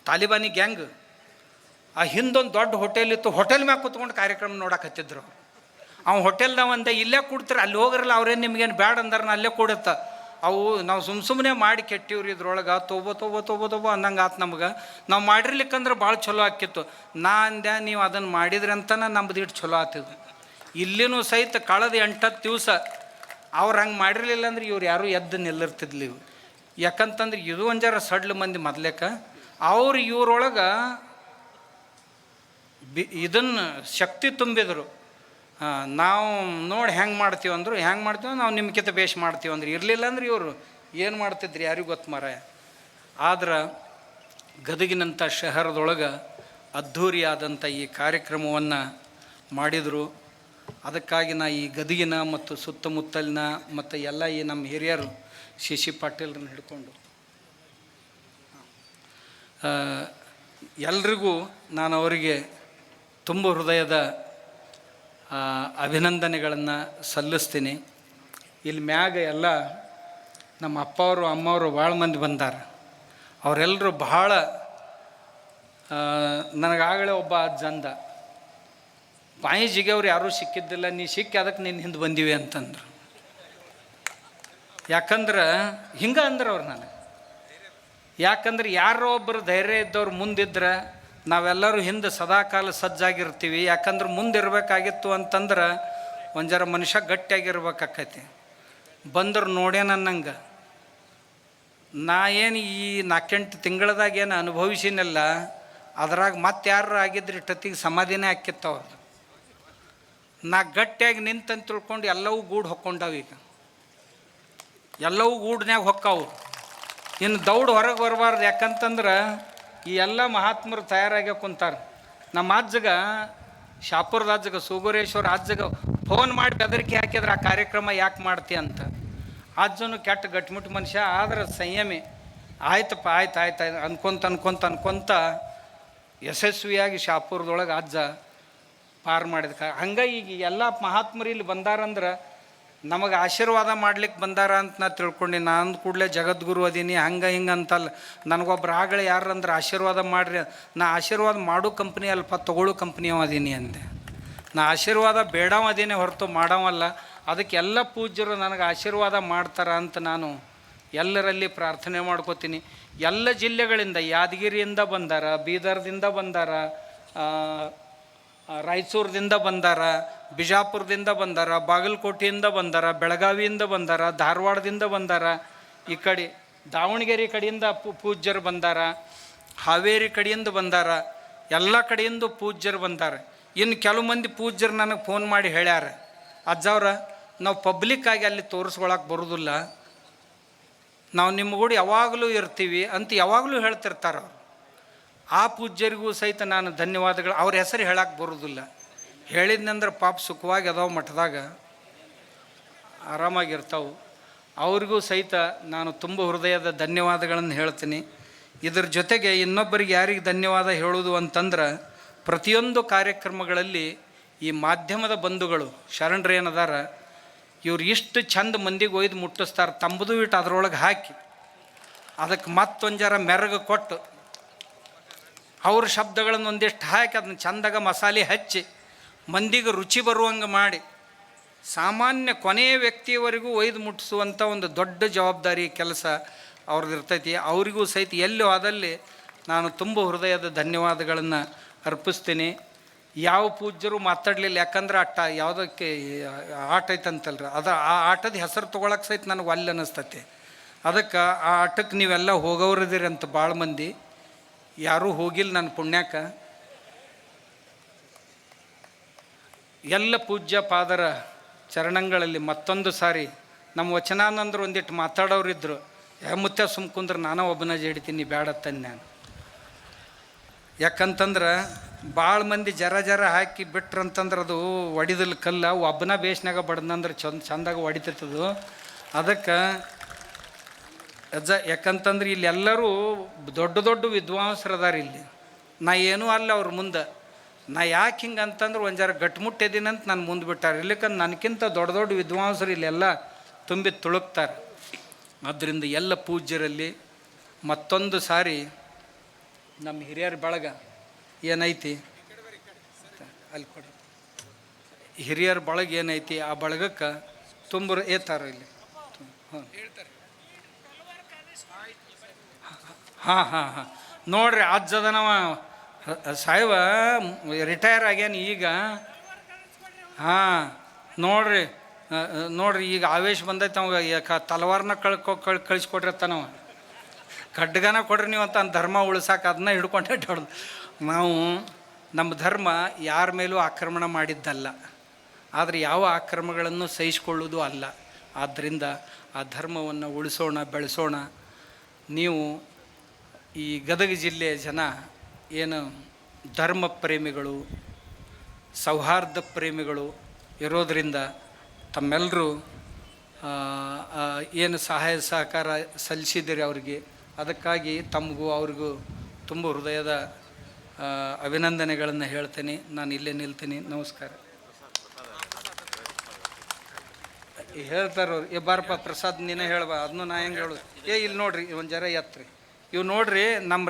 ತಾಲಿಬಾನಿ ಗ್ಯಾಂಗ್, ಆ ಹಿಂದೊಂದು ದೊಡ್ಡ ಹೋಟೆಲ್ ಇತ್ತು, ಹೋಟೆಲ್ ಮ್ಯಾಗ ಕೂತ್ಕೊಂಡು ಕಾರ್ಯಕ್ರಮ ನೋಡಕತ್ತಿದ್ರು. ಅವ್ನು ಹೋಟೆಲ್ದಾಗ ಒಂದೇ ಇಲ್ಲೇ ಕೊಡ್ತಾರೆ, ಅಲ್ಲಿ ಹೋಗ್ರಲ್ಲ, ಅವ್ರೇನು ನಿಮ್ಗೇನು ಬ್ಯಾಡ ಅಂದಾರ ಅಲ್ಲೇ ಕೊಡುತ್ತ. ಅವು ನಾವು ಸುಮ್ಮನೆ ಮಾಡಿ ಕೆಟ್ಟಿವ್ರಿ, ಇದ್ರೊಳಗೆ ತೊಬೋ ಅನ್ನಂಗೆ ಆತು ನಮ್ಗೆ. ನಾವು ಮಾಡಿರ್ಲಿಕ್ಕಂದ್ರೆ ಭಾಳ ಚಲೋ ಆಕಿತ್ತು. ನಾ ಅಂದೆ ನೀವು ಅದನ್ನು ಮಾಡಿದ್ರಿ ಅಂತನ ನಮ್ದು ಇಟ್ಟು ಚಲೋ ಆಗ್ತಿದ್ದು. ಇಲ್ಲಿನೂ ಸಹಿತ ಕಳೆದ 8-10 ದಿವಸ ಅವ್ರು ಹಂಗೆ ಮಾಡಿರಲಿಲ್ಲ ಅಂದ್ರೆ ಇವ್ರು ಯಾರೂ ಎದ್ದು ನಿಲ್ಲಿರ್ತಿದ್ಲಿ. ಯಾಕಂತಂದ್ರೆ ಇದು ಒಂಜಾರ ಸಡ್ಲು ಮಂದಿ ಮೊದ್ಲೇಕ ಅವ್ರು ಇವ್ರೊಳಗೆ ಇದನ್ನು ಶಕ್ತಿ ತುಂಬಿದರು. ನಾವು ನೋಡಿ ಹೆಂಗೆ ಮಾಡ್ತೀವಿ ಅಂದರು, ಹೆಂಗೆ ಮಾಡ್ತೀವಿ ನಾವು ನಿಮ್ಗಿಂತ ಬೇಷ್ ಮಾಡ್ತೀವಿ ಅಂದ್ರೆ ಇರಲಿಲ್ಲ ಅಂದ್ರೆ ಇವರು ಏನು ಮಾಡ್ತಿದ್ರಿ ಯಾರಿಗೂ ಗೊತ್ತು ಮಾರಾಯ. ಆದ್ರೆ ಗದಗಿನಂಥ ಶಹರದೊಳಗೆ ಅದ್ಧೂರಿಯಾದಂಥ ಈ ಕಾರ್ಯಕ್ರಮವನ್ನು ಮಾಡಿದರು. ಅದಕ್ಕಾಗಿ ನಾ ಈ ಗದಗಿನ ಮತ್ತು ಸುತ್ತಮುತ್ತಲಿನ ಮತ್ತು ಎಲ್ಲ ಈ ನಮ್ಮ ಹಿರಿಯರು ಶಿಶಿ ಪಾಟೀಲ್ರನ್ನ ಹಿಡ್ಕೊಂಡು ಎಲ್ರಿಗೂ ನಾನು ಅವರಿಗೆ ತುಂಬ ಹೃದಯದ ಅಭಿನಂದನೆಗಳನ್ನು ಸಲ್ಲಿಸ್ತೀನಿ. ಇಲ್ಲಿ ಮ್ಯಾಗ ಎಲ್ಲ ನಮ್ಮ ಅಪ್ಪವರು ಅಮ್ಮವರು ಭಾಳ ಮಂದಿ ಬಂದಾರ. ಅವರೆಲ್ಲರೂ ಬಹಳ ನನಗಾಗಲೇ ಒಬ್ಬ ಅಜ್ಜಂದ ಬಾಯಿ ಜಿಗೆಯವ್ರು ಯಾರೂ ಸಿಕ್ಕಿದ್ದಿಲ್ಲ, ನೀ ಸಿಕ್ಕಿ ಅದಕ್ಕೆ ನಿನ್ನ ಹಿಂದೆ ಬಂದೀವಿ ಅಂತಂದ್ರು. ಯಾಕಂದ್ರೆ ಹಿಂಗೆ ಅಂದ್ರೆ ಅವ್ರು ನನಗೆ, ಯಾಕಂದ್ರೆ ಯಾರೋ ಒಬ್ಬರು ಧೈರ್ಯ ಇದ್ದವ್ರು ಮುಂದಿದ್ರೆ ನಾವೆಲ್ಲರೂ ಹಿಂದೆ ಸದಾಕಾಲ ಸಜ್ಜಾಗಿರ್ತೀವಿ. ಯಾಕಂದ್ರೆ ಮುಂದಿರಬೇಕಾಗಿತ್ತು ಅಂತಂದ್ರೆ ಒಂಜರ ಮನುಷ್ಯ ಗಟ್ಟಿಯಾಗಿರ್ಬೇಕಾಕೈತಿ. ಬಂದ್ರೆ ನೋಡೇ ನನ್ನಂಗೆ ನಾ ಏನು ಈ 4-8 ತಿಂಗಳದಾಗ ಏನು ಅನುಭವಿಸಿನಲ್ಲ, ಅದ್ರಾಗ ಮತ್ತೆ ಯಾರು ಆಗಿದ್ರೆ ಇಷ್ಟೊತ್ತಿಗೆ ಸಮಾಧಿನೇ ಆಕ್ಕಿತ್ತವ್ರು. ನಾ ಗಟ್ಟಿಯಾಗಿ ನಿಂತಂತ ತಿಳ್ಕೊಂಡು ಎಲ್ಲವೂ ಗೂಡು ಹೊಕ್ಕೊಂಡವು. ಈಗ ಎಲ್ಲವೂ ಗೂಡ್ನ್ಯಾಗ ಹೊಕ್ಕಾವು. ಇನ್ನು ದೌಡ್ ಹೊರಗೆ ಬರಬಾರ್ದು. ಯಾಕಂತಂದ್ರೆ ಈ ಎಲ್ಲ ಮಹಾತ್ಮರು ತಯಾರಾಗಿ ಕುಂತಾರೆ. ನಮ್ಮ ಅಜ್ಜಗ ಶಾಪುರದ ಅಜ್ಜಗ ಸುಗೂರೇಶ್ವರ ಅಜ್ಜಗ ಫೋನ್ ಮಾಡಿ ಬೆದರಿಕೆ ಹಾಕಿದ್ರೆ ಆ ಕಾರ್ಯಕ್ರಮ ಯಾಕೆ ಮಾಡ್ತಿ ಅಂತ. ಅಜ್ಜನು ಕೆಟ್ಟ ಗಟ್ಟಿಮುಟ್ಟು ಮನುಷ್ಯ, ಆದ್ರೆ ಸಂಯಮಿ. ಆಯ್ತಪ್ಪ ಆಯ್ತು ಅನ್ಕೊಂತ ಯಶಸ್ವಿಯಾಗಿ ಶಾಪುರದೊಳಗೆ ಅಜ್ಜ ಪಾರು ಮಾಡಿದ. ಹಂಗೆ ಈಗ ಎಲ್ಲ ಮಹಾತ್ಮರು ಇಲ್ಲಿ ಬಂದಾರಂದ್ರೆ ನಮಗೆ ಆಶೀರ್ವಾದ ಮಾಡ್ಲಿಕ್ಕೆ ಬಂದಾರ ಅಂತ ನಾ ತಿಳ್ಕೊಂಡು ನಾನು ಕೂಡಲೇ ಜಗದ್ಗುರು ಅದೀನಿ ಹಂಗೆ ಹಿಂಗೆ ಅಂತಲ್ಲ. ನನಗೊಬ್ರು ಆಗಲೇ ಯಾರಂದ್ರೆ ಆಶೀರ್ವಾದ ಮಾಡಿರಿ, ನಾ ಆಶೀರ್ವಾದ ಮಾಡೋ ಕಂಪ್ನಿ ಅಲ್ಪ ತೊಗೊಳ್ಳೋ ಕಂಪ್ನಿಯವ ಅದೀನಿ ಅಂದೆ. ನಾ ಆಶೀರ್ವಾದ ಬೇಡವ ಅದೀನಿ ಹೊರತು ಮಾಡವಲ್ಲ. ಅದಕ್ಕೆ ಎಲ್ಲ ಪೂಜ್ಯರು ನನಗೆ ಆಶೀರ್ವಾದ ಮಾಡ್ತಾರ ಅಂತ ನಾನು ಎಲ್ಲರಲ್ಲಿ ಪ್ರಾರ್ಥನೆ ಮಾಡ್ಕೋತೀನಿ. ಎಲ್ಲ ಜಿಲ್ಲೆಗಳಿಂದ, ಯಾದಗಿರಿಯಿಂದ ಬಂದಾರ, ಬೀದರ್ದಿಂದ ಬಂದಾರ, ರಾಯಚೂರದಿಂದ ಬಂದಾರ, ಬಿಜಾಪುರದಿಂದ ಬಂದಾರ, ಬಾಗಲಕೋಟೆಯಿಂದ ಬಂದಾರ, ಬೆಳಗಾವಿಯಿಂದ ಬಂದಾರ, ಧಾರವಾಡದಿಂದ ಬಂದಾರ, ಈ ಕಡೆ ದಾವಣಗೆರೆ ಕಡೆಯಿಂದ ಪೂಜ್ಯರು ಬಂದಾರ, ಹಾವೇರಿ ಕಡೆಯಿಂದ ಬಂದಾರ, ಎಲ್ಲ ಕಡೆಯಿಂದ ಪೂಜ್ಯರು ಬಂದಾರ. ಇನ್ನು ಕೆಲವು ಮಂದಿ ಪೂಜ್ಯರು ನನಗೆ ಫೋನ್ ಮಾಡಿ ಹೇಳ್ಯಾರ, ಅಜ್ಜವ್ರ ನಾವು ಪಬ್ಲಿಕ್ಕಾಗಿ ಅಲ್ಲಿ ತೋರಿಸ್ಕೊಳಕ್ಕೆ ಬರೋದಿಲ್ಲ, ನಾವು ನಿಮ್ಮ ಕೂಡ ಯಾವಾಗಲೂ ಇರ್ತೀವಿ ಅಂತ ಯಾವಾಗಲೂ ಹೇಳ್ತಿರ್ತಾರೆ ಅವರು. ಆ ಪೂಜ್ಯರಿಗೂ ಸಹಿತ ನಾನು ಧನ್ಯವಾದಗಳು. ಅವ್ರ ಹೆಸರು ಹೇಳಕ್ಕೆ ಬರೋದಿಲ್ಲ. ಹೇಳಿದ್ನಂದ್ರೆ ಪಾಪ ಸುಖವಾಗಿ ಅದಾವ, ಮಠದಾಗ ಆರಾಮಾಗಿರ್ತಾವೆ. ಅವ್ರಿಗೂ ಸಹಿತ ನಾನು ತುಂಬ ಹೃದಯದ ಧನ್ಯವಾದಗಳನ್ನು ಹೇಳ್ತೀನಿ. ಇದ್ರ ಜೊತೆಗೆ ಇನ್ನೊಬ್ಬರಿಗೆ ಯಾರಿಗೆ ಧನ್ಯವಾದ ಹೇಳೋದು ಅಂತಂದ್ರೆ, ಪ್ರತಿಯೊಂದು ಕಾರ್ಯಕ್ರಮಗಳಲ್ಲಿ ಈ ಮಾಧ್ಯಮದ ಬಂಧುಗಳು ಶರಣರೇನದಾರ, ಇವ್ರು ಇಷ್ಟು ಚಂದ ಮಂದಿಗೆ ಒಯ್ದು ಮುಟ್ಟಿಸ್ತಾರೆ. ತಂಬುದು ಇಟ್ಟು ಅದರೊಳಗೆ ಹಾಕಿ ಅದಕ್ಕೆ ಮತ್ತೊಂಜರ ಮೆರಗು ಕೊಟ್ಟು ಅವ್ರ ಶಬ್ದಗಳನ್ನು ಒಂದಿಷ್ಟು ಹಾಕಿ ಅದನ್ನ ಚಂದಾಗ ಮಸಾಲೆ ಹಚ್ಚಿ ಮಂದಿಗೆ ರುಚಿ ಬರುವಂಗೆ ಮಾಡಿ ಸಾಮಾನ್ಯ ಕೊನೆಯ ವ್ಯಕ್ತಿಯವರೆಗೂ ಒಯ್ದು ಮುಟ್ಟಿಸುವಂಥ ಒಂದು ದೊಡ್ಡ ಜವಾಬ್ದಾರಿ ಕೆಲಸ ಅವ್ರದ್ದು ಇರ್ತೈತಿ. ಅವರಿಗೂ ಸಹಿತ ಎಲ್ಲೋ ಆದಲ್ಲಿ ನಾನು ತುಂಬ ಹೃದಯದ ಧನ್ಯವಾದಗಳನ್ನು ಅರ್ಪಿಸ್ತೀನಿ. ಯಾವ ಪೂಜ್ಯರು ಮಾತಾಡಲಿಲ್ಲ, ಯಾಕಂದ್ರೆ ಯಾವುದಕ್ಕೆ ಆಟ ಐತಂತಲ್ರಿ, ಆ ಆಟದ ಹೆಸರು ತೊಗೊಳಕ್ಕೆ ಸಹಿತ ನನಗೆ ಅಲ್ಲಿ ಅನ್ನಿಸ್ತೈತಿ. ಅದಕ್ಕೆ ಆ ಆಟಕ್ಕೆ ನೀವೆಲ್ಲ ಹೋಗೋರಿದ್ದೀರಿ ಅಂತ ಭಾಳ ಮಂದಿ, ಯಾರೂ ಹೋಗಿಲ್ಲ ನನ್ನ ಪುಣ್ಯಕ್ಕೆ. ಎಲ್ಲ ಪೂಜ್ಯ ಪಾದರ ಚರಣಗಳಲ್ಲಿ ಮತ್ತೊಂದು ಸಾರಿ ನಮ್ಮ ವಚನಾನಂದರು ಒಂದಿಟ್ಟು ಮಾತಾಡೋರಿದ್ದರು, ಮುತ್ಯ ಸುಮ್ಕುಂದ್ರೆ ನಾನು ಒಬ್ಬನ ಜಡಿತೀನಿ ಬೇಡತ್ತಂದು ನಾನು. ಯಾಕಂತಂದ್ರೆ ಭಾಳ ಮಂದಿ ಜರ ಹಾಕಿ ಬಿಟ್ರಂತಂದ್ರೆ ಅದು ಒಡಿದಲ್ಲಿ ಕಲ್ಲ ಒಬ್ಬನ ಬೇಸ್ನಾಗ ಬಡ್ದಂದ್ರೆ ಚಂದಾಗ ಹೊಡಿತೈತದು. ಅದಕ್ಕೆ ಅಜ್ಜ ಯಾಕಂತಂದ್ರೆ ಇಲ್ಲಿ ಎಲ್ಲರೂ ದೊಡ್ಡ ದೊಡ್ಡ ವಿದ್ವಾಂಸರದಾರ ಇಲ್ಲಿ. ನಾ ಏನೂ ಅಲ್ಲ ಅವ್ರ ಮುಂದೆ. ನಾ ಯಾಕೆ ಹಿಂಗೆ ಅಂತಂದ್ರೆ ಒಂದು ಜರ ಗಟ್ಮುಟ್ಟಿದ್ದೀನಂತ ನಾನು ಮುಂದೆ ಬಿಟ್ಟಾರೆ. ಇಲ್ಲಕ್ಕಂದ್ರೆ ನನಗಿಂತ ದೊಡ್ಡ ದೊಡ್ಡ ವಿದ್ವಾಂಸರು ಇಲ್ಲೆಲ್ಲ ತುಂಬಿ ತುಳುಕ್ತಾರೆ. ಆದ್ದರಿಂದ ಎಲ್ಲ ಪೂಜ್ಯರಲ್ಲಿ ಮತ್ತೊಂದು ಸಾರಿ ನಮ್ಮ ಹಿರಿಯರ ಬಳಗ ಏನೈತಿ ಅಲ್ಲಿ ಕೊಡಿ, ಹಿರಿಯರ ಬಳಗ ಏನೈತಿ ಆ ಬಳಗಕ್ಕೆ ತುಂಬ ಏತಾರ ಇಲ್ಲಿ. ಹಾಂ ನೋಡ್ರಿ, ಅಜ್ಜದನವ ಸಾಹೇಬ ರಿಟೈರ್ ಆಗ್ಯಾನ ಈಗ. ನೋಡ್ರಿ ಈಗ ಆವೇಶ ಬಂದೈತೆ ಅವಾಗ ತಲವಾರನ ಕಳಿಸ್ಕೊಟ್ಟಿರ್ತಾನವ. ಖಡ್ಗನ ಕೊಡ್ರಿ ನೀವು ಅಂತ ಧರ್ಮ ಉಳ್ಸಾಕೆ ಅದನ್ನ ಹಿಡ್ಕೊಂಡೆ ಹೊಡೆದು. ನಾವು ನಮ್ಮ ಧರ್ಮ ಯಾರ ಮೇಲೂ ಆಕ್ರಮಣ ಮಾಡಿದ್ದಲ್ಲ, ಆದರೆ ಯಾವ ಆಕ್ರಮಣಗಳನ್ನು ಸಹಿಸಿಕೊಳ್ಳುವುದು ಅಲ್ಲ. ಆದ್ದರಿಂದ ಆ ಧರ್ಮವನ್ನು ಉಳಿಸೋಣ, ಬೆಳೆಸೋಣ. ನೀವು ಈ ಗದಗ ಜಿಲ್ಲೆಯ ಜನ ಏನು ಧರ್ಮ ಪ್ರೇಮಿಗಳು, ಸೌಹಾರ್ದ ಪ್ರೇಮಿಗಳು ಇರೋದರಿಂದ ತಮ್ಮೆಲ್ಲರೂ ಏನು ಸಹಾಯ ಸಹಕಾರ ಸಲ್ಲಿಸಿದ್ದೀರಿ ಅವರಿಗೆ, ಅದಕ್ಕಾಗಿ ತಮಗೂ ಅವ್ರಿಗೂ ತುಂಬ ಹೃದಯದ ಅಭಿನಂದನೆಗಳನ್ನು ಹೇಳ್ತೀನಿ. ನಾನು ಇಲ್ಲೇ ನಿಲ್ತೀನಿ. ನಮಸ್ಕಾರ. ಹೇಳ್ತಾರವ್ರು, ಬಾರಪ್ಪ ಪ್ರಸಾದ್ ನೀನೇ ಹೇಳ್ಬಾ, ಅದನ್ನು ನಾ ಹೆಂಗೆ ಹೇಳೋದು. ಇಲ್ಲಿ ನೋಡ್ರಿ ಒಂದು ಜರ ಎತ್ರಿ. ಇವು ನೋಡ್ರಿ ನಮ್ಮ